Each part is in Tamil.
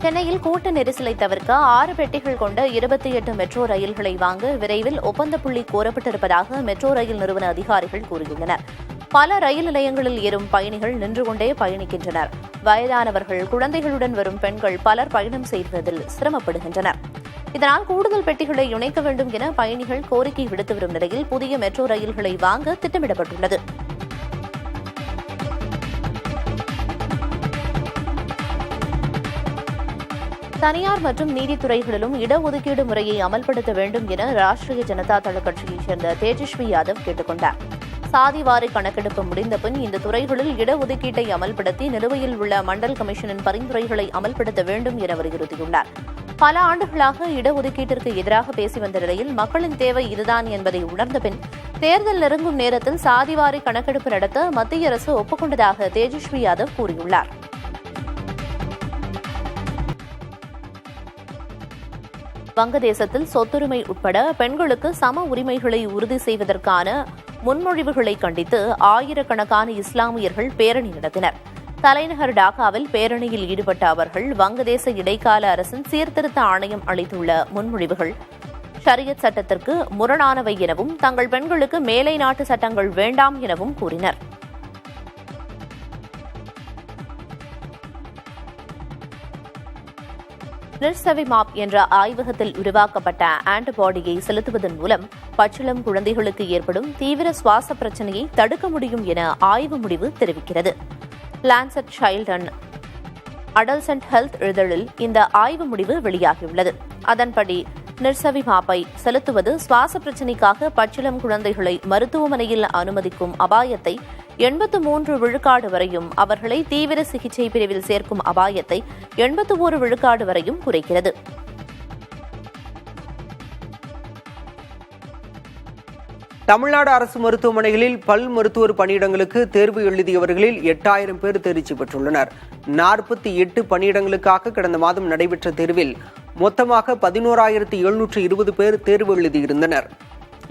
சென்னையில் கூட்ட நெரிசலை தவிர்க்க 6 பெட்டிகள் கொண்ட 28 மெட்ரோ ரயில்களை வாங்க விரைவில் ஒப்பந்த புள்ளி கோரப்பட்டிருப்பதாக மெட்ரோ ரயில் நிறுவன அதிகாரிகள் கூறியுள்ளனர். பல ரயில் நிலையங்களில் ஏறும் பயணிகள் நின்று கொண்டே பயணிக்கின்றனர். வயதானவர்கள், குழந்தைகளுடன் வரும் பெண்கள் பலர் பயணம் செய்வதில் சிரமப்படுகின்றனர். இதனால் கூடுதல் பெட்டிகளை இணைக்க வேண்டும் என பயணிகள் கோரிக்கை விடுத்து வரும் நிலையில் புதிய மெட்ரோ ரயில்களை வாங்க திட்டமிடப்பட்டுள்ளது. தனியார் மற்றும் நீதித்துறைகளிலும் இடஒதுக்கீடு முறையை அமல்படுத்த வேண்டும் என ராஷ்டிரிய ஜனதா தள கட்சியைச் சேர்ந்த தேஜஸ்வி யாதவ் கேட்டுக் கொண்டார். சாதிவாரி கணக்கெடுப்பு முடிந்த பின் இந்த துறைகளில் இடஒதுக்கீட்டை அமல்படுத்தி நிலுவையில் உள்ள மண்டல் கமிஷனின் பரிந்துரைகளை அமல்படுத்த வேண்டும் என வலியுறுத்தியுள்ளார். பல ஆண்டுகளாக இடஒதுக்கீட்டிற்கு எதிராக பேசி வந்த நிலையில் மக்களின் தேவை இதுதான் என்பதை உணர்ந்த பின் தேர்தல் நெருங்கும் நேரத்தில் சாதிவாரி கணக்கெடுப்பு நடத்த மத்திய அரசு ஒப்புக்கொண்டதாக தேஜஸ்வி யாதவ் கூறியுள்ளார். வங்கதேசத்தில் சொத்துரிமை உட்பட பெண்களுக்கு சம உரிமைகளை உறுதி செய்வதற்கான முன்மொழிவுகளை கண்டித்து ஆயிரக்கணக்கான இஸ்லாமியர்கள் பேரணி நடத்தினர். தலைநகர் டாக்காவில் பேரணியில் ஈடுபட்ட அவர்கள் வங்கதேச இடைக்கால அரசின் சீர்திருத்த ஆணையம் அளித்துள்ள முன்மொழிவுகள் ஷரியத் சட்டத்திற்கு முரணானவை எனவும் தங்கள் பெண்களுக்கு மேலை நாட்டு சட்டங்கள் வேண்டாம் எனவும் கூறினர். நிர்சவிமாப் என்ற ஆய்வகத்தில் உருவாக்கப்பட்ட ஆன்டிபாடியை செலுத்துவதன் மூலம் பச்சிளம் குழந்தைகளுக்கு ஏற்படும் தீவிர சுவாச பிரச்சினையை தடுக்க முடியும் என ஆய்வு முடிவு தெரிவிக்கிறது. Lancet child and adolescent health இதழில் இந்த ஆய்வு முடிவு வெளியாகியுள்ளது. அதன்படி நிர்சவிமாப்பை செலுத்துவது சுவாச பிரச்சினைக்காக பச்சிளம் குழந்தைகளை மருத்துவமனையில் அனுமதிக்கும் அபாயத்தை 83 விழுக்காடு வரையும், அவர்களை தீவிர சிகிச்சை பிரிவில் சேர்க்கும் அபாயத்தை 81 விழுக்காடு வரையும் குறைக்கிறது. தமிழ்நாடு அரசு மருத்துவமனைகளில் பல் மருத்துவர் பணியிடங்களுக்கு தேர்வு எழுதியவர்களில் 8000 பேர் தேர்ச்சி பெற்றுள்ளனர். 48 பணியிடங்களுக்காக கடந்த மாதம் நடைபெற்ற தேர்வில் மொத்தமாக 11,720 பேர் தேர்வு எழுதியிருந்தனர்.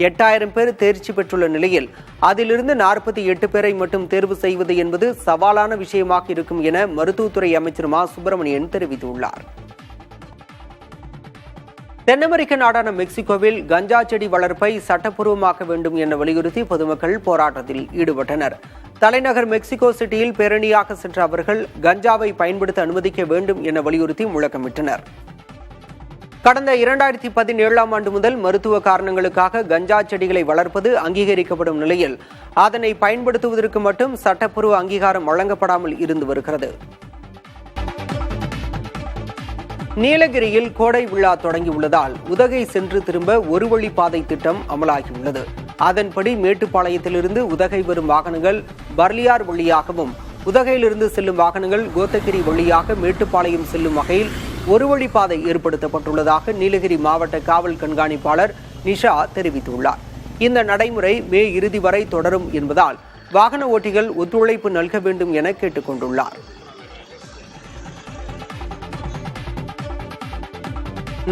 8000 பேர் தேர்ச்சி பெற்றுள்ள நிலையில் அதிலிருந்து 48 பேரை மட்டும் தேர்வு செய்வது என்பது சவாலான விஷயமாக இருக்கும் என மருத்துவத்துறை அமைச்சர் மா சுப்பிரமணியன் தெரிவித்துள்ளார். தென் அமெரிக்க நாடான மெக்சிகோவில் கஞ்சா செடி வளர்ப்பை சட்டப்பூர்வமாக்க வேண்டும் என வலியுறுத்தி பொதுமக்கள் போராட்டத்தில் ஈடுபட்டனர். தலைநகர் மெக்சிகோ சிட்டியில் பேரணியாக சென்ற அவர்கள் கஞ்சாவை பயன்படுத்த அனுமதிக்க வேண்டும் என வலியுறுத்தி முழக்கமிட்டனர். கடந்த 2017ஆம் ஆண்டு முதல் மருத்துவ காரணங்களுக்காக கஞ்சா செடிகளை வளர்ப்பது அங்கீகரிக்கப்படும் நிலையில் அதனை பயன்படுத்துவதற்கு மட்டும் சட்டப்பூர்வ அங்கீகாரம் வழங்கப்படாமல் இருந்து வருகிறது. நீலகிரியில் கோடை விழா தொடங்கியுள்ளதால் உதகை சென்று திரும்ப ஒரு வழி பாதை திட்டம் அமலாகியுள்ளது. அதன்படி மேட்டுப்பாளையத்திலிருந்து உதகை வரும் வாகனங்கள் பர்லியார் வழியாகவும், உதகையிலிருந்து செல்லும் வாகனங்கள் கோத்தகிரி வழியாக மேட்டுப்பாளையம் செல்லும் வகையில் ஒரு வழிப்பாதை ஏற்படுத்தப்பட்டுள்ளதாக நீலகிரி மாவட்ட காவல் கண்காணிப்பாளர் நிஷா தெரிவித்துள்ளார். இந்த நடைமுறை மே இறுதி வரை தொடரும் என்பதால் வாகன ஓட்டிகள் ஒத்துழைப்பு நல்க வேண்டும் என கேட்டுக் கொண்டுள்ளார்.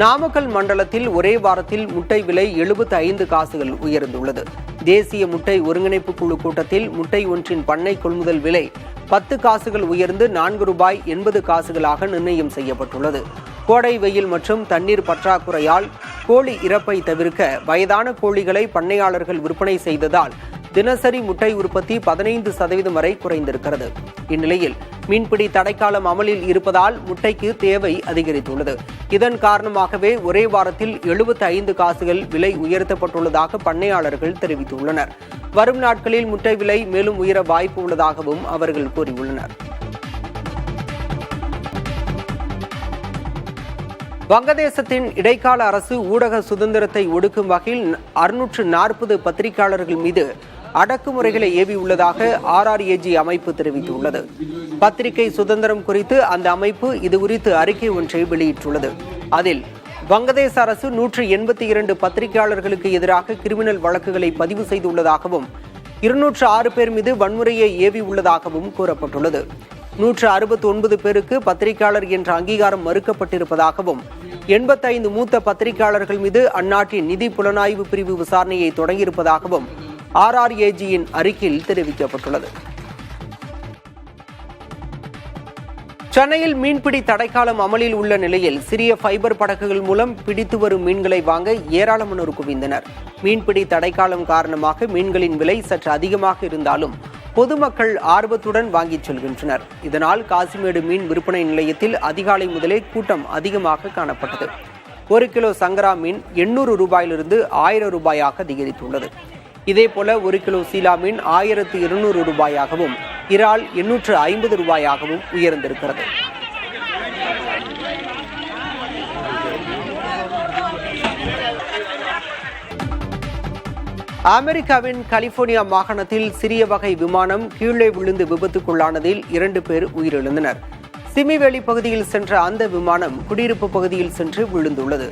நாமக்கல் மண்டலத்தில் ஒரே வாரத்தில் முட்டை விலை 75 காசுகள் உயர்ந்துள்ளது. தேசிய முட்டை ஒருங்கிணைப்பு குழு கூட்டத்தில் முட்டை ஒன்றின் பண்ணை கொள்முதல் விலை 10 காசுகள் உயர்ந்து $4.80 நிர்ணயம் செய்யப்பட்டுள்ளது. கோடை வெயில் மற்றும் தண்ணீர் பற்றாக்குறையால் கோழி இறப்பை தவிர்க்க வயதான கோழிகளை பண்ணையாளர்கள் விற்பனை செய்ததால் தினசரி முட்டை உற்பத்தி 15% வரை குறைந்திருக்கிறது. இந்நிலையில் மீன்பிடி தடைக்காலம் அமலில் இருப்பதால் முட்டைக்கு தேவை அதிகரித்துள்ளது. இதன் காரணமாகவே ஒரே வாரத்தில் 75 காசுகள் விலை உயர்த்தப்பட்டுள்ளதாக பண்ணையாளர்கள் தெரிவித்துள்ளனர். வரும் நாட்களில் முட்டை விலை மேலும் உயர வாய்ப்பு உள்ளதாகவும் அவர்கள் கூறியுள்ளனர். வங்கதேசத்தின் இடைக்கால அரசு ஊடக சுதந்திரத்தை ஒடுக்கும் வகையில் 640 பத்திரிகையாளர்கள் மீது அடக்குமுறைகளை ஏவியுள்ளதாக RRAG அமைப்பு தெரிவித்துள்ளது. பத்திரிகை சுதந்திரம் குறித்து அந்த அமைப்பு இதுகுறித்து அறிக்கை ஒன்றை வெளியிட்டுள்ளது. அதில் வங்கதேச அரசு 182 பத்திரிகையாளர்களுக்கு எதிராக கிரிமினல் வழக்குகளை பதிவு செய்துள்ளதாகவும் 206 பேர் மீது வன்முறையை ஏவியுள்ளதாகவும் கூறப்பட்டுள்ளது. 169 பேருக்கு பத்திரிகையாளர் என்ற அங்கீகாரம் மறுக்கப்பட்டிருப்பதாகவும் 85 மூத்த பத்திரிகையாளர்கள் மீது அந்நாட்டின் நிதி புலனாய்வு பிரிவு விசாரணையை தொடங்கியிருப்பதாகவும் RRAG-யின் அறிக்கையில் தெரிவிக்கப்பட்டுள்ளது. சென்னையில் மீன்பிடி தடைக்காலம் அமலில் உள்ள நிலையில் சிறிய ஃபைபர் படகுகள் மூலம் பிடித்து வரும் மீன்களை வாங்க ஏராளமானோர் குவிந்தனர். மீன்பிடி தடைக்காலம் காரணமாக மீன்களின் விலை சற்று அதிகமாக இருந்தாலும் பொதுமக்கள் ஆர்வத்துடன் வாங்கிச் செல்கின்றனர். இதனால் காசிமேடு மீன் விற்பனை நிலையத்தில் அதிகாலை முதலே கூட்டம் அதிகமாக காணப்பட்டது. 1 கிலோ சங்கரா மீன் 800 ரூபாயிலிருந்து 1000 ரூபாயாக அதிகரித்துள்ளது. இதேபோல 1 கிலோ சீலா மீன் 1200 ரூபாயாகவும் இறால் 850 ரூபாயாகவும் உயர்ந்திருக்கிறது. அமெரிக்காவின் கலிபோர்னியா மாகாணத்தில் சிறிய வகை விமானம் கீழே விழுந்து விபத்துக்குள்ளானதில் 2 பேர் உயிரிழந்தனர். சிமிவேலி பகுதியில் சென்ற அந்த விமானம் குடியிருப்பு பகுதியில் சென்று விழுந்துள்ளது.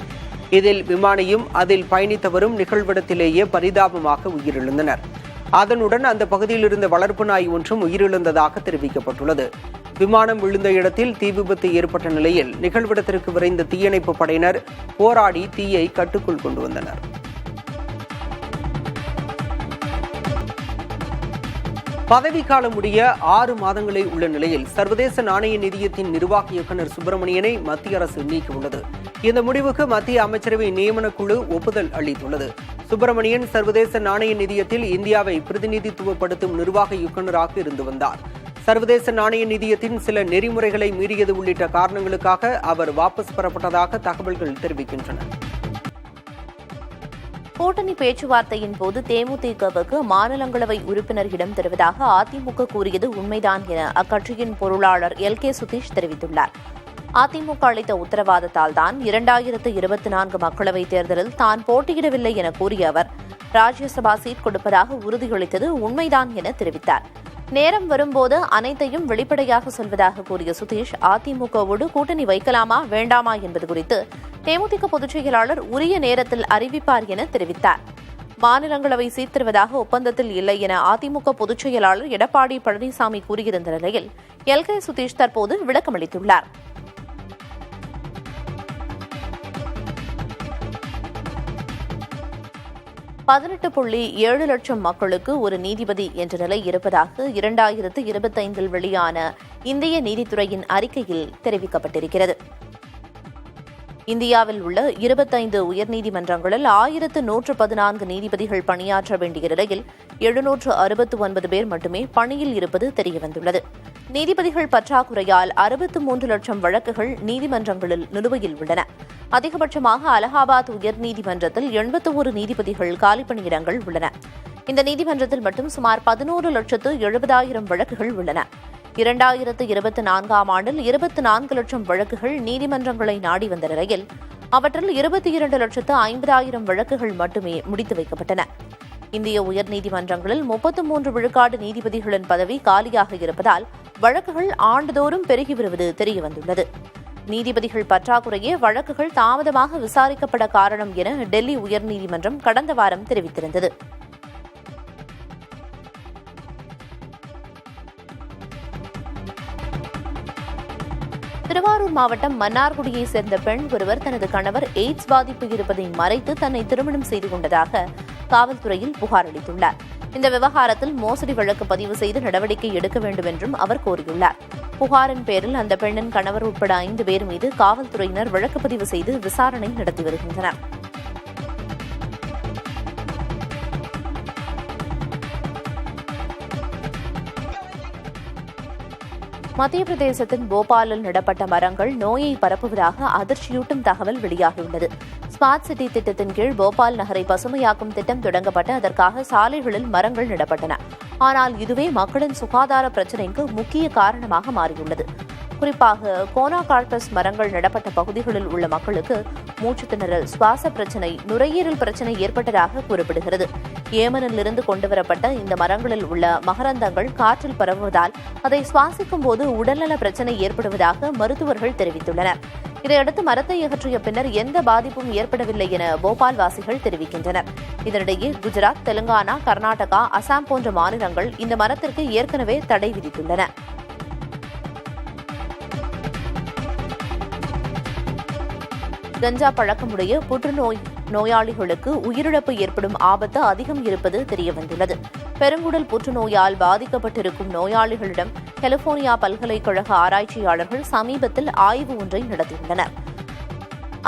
இதில் விமானியும் அதில் பயணித்தவரும் நிகழ்விடத்திலேயே பரிதாபமாக உயிரிழந்தனர். அதனுடன் அந்த பகுதியில் இருந்த வளர்ப்பு நாய் ஒன்றும் உயிரிழந்ததாக தெரிவிக்கப்பட்டுள்ளது. விமானம் விழுந்த இடத்தில் தீ விபத்து ஏற்பட்ட நிலையில் நிகழ்விடத்திற்கு விரைந்த தீயணைப்பு படையினர் போராடி தீயை கட்டுக்குள் கொண்டு வந்தனர். பதவிக்காலம் முடிய 6 மாதங்களே உள்ள நிலையில் சர்வதேச நாணய நிதியத்தின் நிர்வாக இயக்குநர் சுப்பிரமணியனை மத்திய அரசு நீக்கியுள்ளது. இந்த முடிவுக்கு மத்திய அமைச்சரவை நியமன குழு ஒப்புதல் அளித்துள்ளது. சுப்பிரமணியன் சர்வதேச நாணய நிதியத்தில் இந்தியாவை பிரதிநிதித்துவப்படுத்தும் நிர்வாக இயக்குநராக இருந்து வந்தார். சர்வதேச நாணய நிதியத்தின் சில நெறிமுறைகளை மீறியது உள்ளிட்ட காரணங்களுக்காக அவர் வாபஸ் பெறப்பட்டதாக தகவல்கள் தெரிவிக்கின்றன. கூட்டணி பேச்சுவார்த்தையின் போது தேமுதிகவுக்கு மாநிலங்களவை உறுப்பினர் இடம் தருவதாக அதிமுக கூறியது உண்மைதான் என அக்கட்சியின் பொருளாளர் LK சுதீஷ் தெரிவித்துள்ளார். அதிமுக அளித்த உத்தரவாதத்தால் தான் 2024 மக்களவைத் தேர்தலில் தான் போட்டியிடவில்லை என கூறிய அவர் ராஜ்யசபா சீட் கொடுப்பதாக உறுதியளித்தது உண்மைதான் என தெரிவித்தார். நேரம் வரும்போது அனைத்தையும் வெளிப்படையாக சொல்வதாக கூறிய சுதீஷ் அதிமுகவோடு கூட்டணி வைக்கலாமா வேண்டாமா என்பது குறித்து தேமுதிக பொதுச் செயலாளர் உரிய நேரத்தில் அறிவிப்பார் என தெரிவித்தார். மாநிலங்களவை சீட் தருவதாக ஒப்பந்தத்தில் இல்லை என அதிமுக பொதுச் செயலாளர் எடப்பாடி பழனிசாமி கூறியிருந்த நிலையில் LK சுதீஷ் தற்போது விளக்கமளித்துள்ளார். $18.7 லட்சம் மக்களுக்கு ஒரு நீதிபதி என்ற நிலை இருப்பதாக 2025 வெளியான இந்திய நீதித்துறையின் அறிக்கையில் தெரிவிக்கப்பட்டிருக்கிறது. இந்தியாவில் உள்ள 25 உயர்நீதிமன்றங்களில் 1114 நீதிபதிகள் பணியாற்ற வேண்டிய நிலையில் 769 பேர் மட்டுமே பணியில் இருப்பது தெரியவந்துள்ளது. நீதிபதிகள் பற்றாக்குறையால் 63 லட்சம் வழக்குகள் நீதிமன்றங்களில் நிலுவையில் உள்ளன. அதிகபட்சமாக அலகாபாத் உயர்நீதிமன்றத்தில் 81 நீதிபதிகள் காலிப்பணியிடங்கள் உள்ளன. இந்த நீதிமன்றத்தில் மட்டும் சுமார் 11,70,000 வழக்குகள் உள்ளன. 2024ஆம் ஆண்டில் 24 லட்சம் வழக்குகள் நீதிமன்றங்களை நாடி வந்த நிலையில் அவற்றில் 22,50,000 வழக்குகள் மட்டுமே முடித்து வைக்கப்பட்டன. இந்திய உயர்நீதிமன்றங்களில் 33 விழுக்காடு நீதிபதிகளின் பதவி காலியாக இருப்பதால் வழக்குகள் ஆண்டுதோறும் பெருகி வருவது தெரியவந்துள்ளது. நீதிபதிகள் பற்றாக்குறையே வழக்குகள் தாமதமாக விசாரிக்கப்பட காரணம் என டெல்லி உயர்நீதிமன்றம் கடந்த வாரம் தெரிவித்திருந்தது. திருவாரூர் மாவட்டம் மன்னார்குடியைச் சேர்ந்த பெண் ஒருவர் தனது கணவர் எய்ட்ஸ் பாதிப்பு இருப்பதை மறைத்து தன்னை திருமணம் செய்து கொண்டதாக காவல்துறையில் புகார் அளித்துள்ளார். இந்த விவகாரத்தில் மோசடி வழக்கு பதிவு செய்து நடவடிக்கை எடுக்க வேண்டும் என்றும் அவர் கோரியுள்ளார். புகாரின் பேரில் அந்த பெண்ணின் கணவர் உட்பட 5 பேர் மீது காவல்துறையினர் வழக்கு பதிவு செய்து விசாரணை நடத்தி வருகின்றனர். மத்திய பிரதேசத்தின் போபாலில் நடப்பட்ட மரங்கள் நோயை பரப்புவதாக அதிர்ச்சியூட்டும் தகவல் வெளியாகியுள்ளது. ஸ்மார்ட் சிட்டி திட்டத்தின் கீழ் போபால் நகரை பசுமையாக்கும் திட்டம் தொடங்கப்பட்டு அதற்காக சாலைகளில் மரங்கள் நடப்பட்டன. ஆனால் இதுவே மக்களின் சுகாதார பிரச்சினைக்கு முக்கிய காரணமாக மாறியுள்ளது. குறிப்பாக கோனாகார்பஸ் மரங்கள் நடப்பட்ட பகுதிகளில் உள்ள மக்களுக்கு மூச்சுத் திணறல், சுவாச பிரச்சினை, நுரையீரல் பிரச்சினை ஏற்பட்டதாக கூறப்படுகிறது. ஏமனிலிருந்து கொண்டுவரப்பட்ட இந்த மரங்களில் உள்ள மகரந்தங்கள் காற்றில் பரவுவதால் அதை சுவாசிக்கும் போது உடல்நல பிரச்சினை ஏற்படுவதாக மருத்துவர்கள் தெரிவித்துள்ளனர். இதையடுத்து மரத்தை அகற்றிய பின்னர் எந்த பாதிப்பும் ஏற்படவில்லை என போபால் வாசிகள் தெரிவிக்கின்றனர். இதனிடையே குஜராத், தெலுங்கானா, கர்நாடகா, அசாம் போன்ற மாநிலங்கள் இந்த மரத்திற்கு ஏற்கனவே தடை விதித்துள்ளன. கஞ்சா பழக்கமுடைய புற்றுநோய் நோயாளிகளுக்கு உயிரிழப்பு ஏற்படும் ஆபத்து அதிகம் இருப்பது தெரியவந்துள்ளது. பெருங்குடல் புற்றுநோயால் பாதிக்கப்பட்டிருக்கும் நோயாளிகளிடம் கலிபோர்னியா பல்கலைக்கழக ஆராய்ச்சியாளர்கள் சமீபத்தில் ஆய்வு ஒன்றை நடத்தியுள்ளனர்.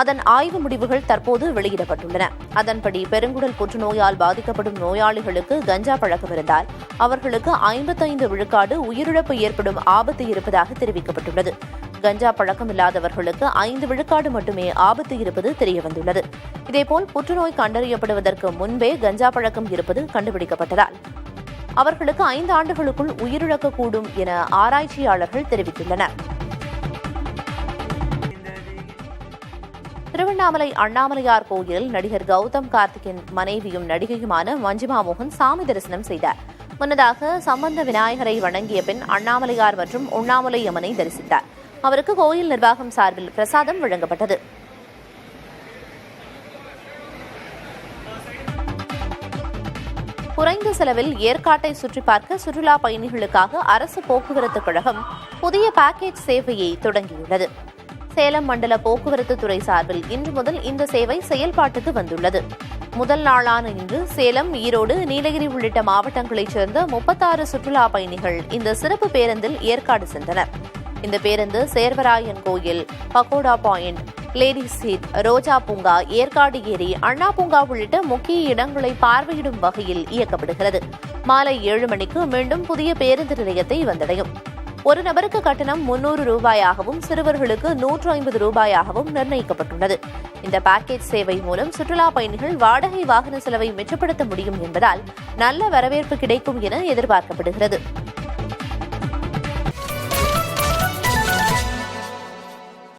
அதன் ஆய்வு முடிவுகள் தற்போது வெளியிடப்பட்டுள்ளன. அதன்படி பெருங்குடல் புற்றுநோயால் பாதிக்கப்படும் நோயாளிகளுக்கு கஞ்சா பழக்கம் இருந்தால் அவர்களுக்கு 55 விழுக்காடு உயிரிழப்பு ஏற்படும் ஆபத்து இருப்பதாக தெரிவிக்கப்பட்டுள்ளது. கஞ்சா பழக்கம் இல்லாதவர்களுக்கு 5 விழுக்காடு மட்டுமே ஆபத்து இருப்பது தெரியவந்துள்ளது. இதேபோல் புற்றுநோய் கண்டறியப்படுவதற்கு முன்பே கஞ்சா பழக்கம் இருப்பது கண்டுபிடிக்கப்பட்டதால் அவர்களுக்கு 5 ஆண்டுகளுக்குள் உயிரிழக்கக்கூடும் என ஆராய்ச்சியாளர்கள் தெரிவித்துள்ளனர். திருவண்ணாமலை அண்ணாமலையார் கோயிலில் நடிகர் கௌதம் கார்த்திக்கின் மனைவியும் நடிகையுமான மஞ்சிமா மோகன் சாமி தரிசனம் செய்தார். முன்னதாக சம்பந்த விநாயகரை வணங்கிய பின் அண்ணாமலையார் மற்றும் உண்ணாமலை அம்மனை தரிசித்தார். அவருக்கு கோயில் நிர்வாகம் சார்பில் பிரசாதம் வழங்கப்பட்டது. குறைந்த செலவில் ஏற்காட்டை சுற்றி பார்க்க சுற்றுலா பயணிகளுக்காக அரசு போக்குவரத்து கழகம் புதிய பேக்கேஜ் சேவையை தொடங்கியுள்ளது. சேலம் மண்டல போக்குவரத்து துறை சார்பில் இன்று முதல் இந்த சேவை செயல்பாட்டுக்கு வந்துள்ளது. முதல் நாளான இன்று சேலம், ஈரோடு, நீலகிரி உள்ளிட்ட மாவட்டங்களைச் சேர்ந்த 36 சுற்றுலா பயணிகள் இந்த சிறப்பு பேருந்தில் ஏற்காடு சென்றனர். இந்த பேருந்து சேர்வராயன் கோயில், பகோடா பாயிண்ட், லேடிஸ் சீட், ரோஜா பூங்கா, ஏற்காடு ஏரி, அண்ணா பூங்கா உள்ளிட்ட முக்கிய இடங்களை பார்வையிடும் வகையில் இயக்கப்படுகிறது. மாலை 7 மணிக்கு மீண்டும் புதிய பேருந்து நிலையத்தை வந்தடையும். ஒரு நபருக்கு கட்டணம் 300 ரூபாயாகவும் சிறுவர்களுக்கு 150 ரூபாயாகவும் நிர்ணயிக்கப்பட்டுள்ளது. இந்த பேக்கேஜ் சேவை மூலம் சுற்றுலா பயணிகள் வாடகை வாகன செலவை மிச்சப்படுத்த முடியும் என்பதால் நல்ல வரவேற்பு கிடைக்கும் என எதிர்பார்க்கப்படுகிறது.